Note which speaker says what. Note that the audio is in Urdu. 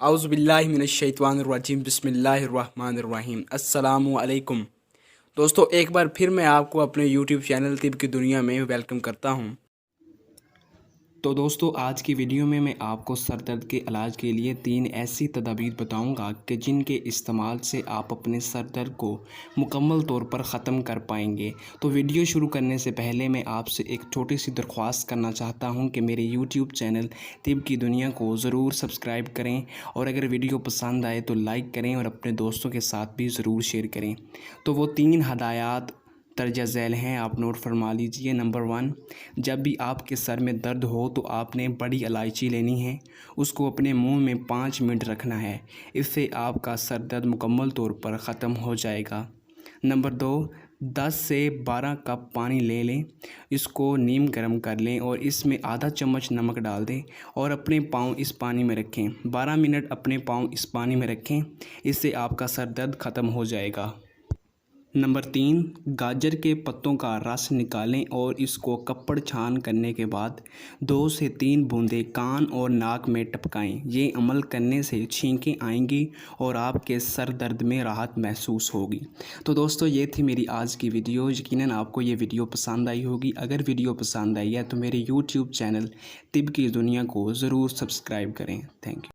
Speaker 1: اعوذ باللہ من الشیطان الرجیم، بسم اللہ الرحمن الرحیم۔ السلام علیکم دوستو، ایک بار پھر میں آپ کو اپنے یوٹیوب چینل طب کی دنیا میں ویلکم کرتا ہوں۔ تو دوستو، آج کی ویڈیو میں آپ کو سر درد کے علاج کے لیے 3 ایسی تدابیر بتاؤں گا کہ جن کے استعمال سے آپ اپنے سر درد کو مکمل طور پر ختم کر پائیں گے۔ تو ویڈیو شروع کرنے سے پہلے میں آپ سے ایک چھوٹی سی درخواست کرنا چاہتا ہوں کہ میرے یوٹیوب چینل طب کی دنیا کو ضرور سبسکرائب کریں، اور اگر ویڈیو پسند آئے تو لائک کریں اور اپنے دوستوں کے ساتھ بھی ضرور شیئر کریں۔ تو وہ 3 ہدایات درج ذیل ہیں، آپ نوٹ فرما لیجئے۔ نمبر 1، جب بھی آپ کے سر میں درد ہو تو آپ نے بڑی الائچی لینی ہے، اس کو اپنے منہ میں 5 منٹ رکھنا ہے، اس سے آپ کا سر درد مکمل طور پر ختم ہو جائے گا۔ نمبر 2، 10 سے 12 کپ پانی لے لیں، اس کو نیم گرم کر لیں اور اس میں آدھا چمچ نمک ڈال دیں اور اپنے پاؤں اس پانی میں رکھیں۔ 12 منٹ اپنے پاؤں اس پانی میں رکھیں، اس سے آپ کا سر درد ختم ہو جائے گا۔ نمبر 3، گاجر کے پتوں کا رس نکالیں اور اس کو کپڑ چھان کرنے کے بعد 2 سے 3 بوندیں کان اور ناک میں ٹپکائیں۔ یہ عمل کرنے سے چھینکیں آئیں گی اور آپ کے سر درد میں راحت محسوس ہوگی۔ تو دوستو، یہ تھی میری آج کی ویڈیو۔ یقیناً آپ کو یہ ویڈیو پسند آئی ہوگی۔ اگر ویڈیو پسند آئی ہے تو میرے یوٹیوب چینل طب کی دنیا کو ضرور سبسکرائب کریں۔ Thank you.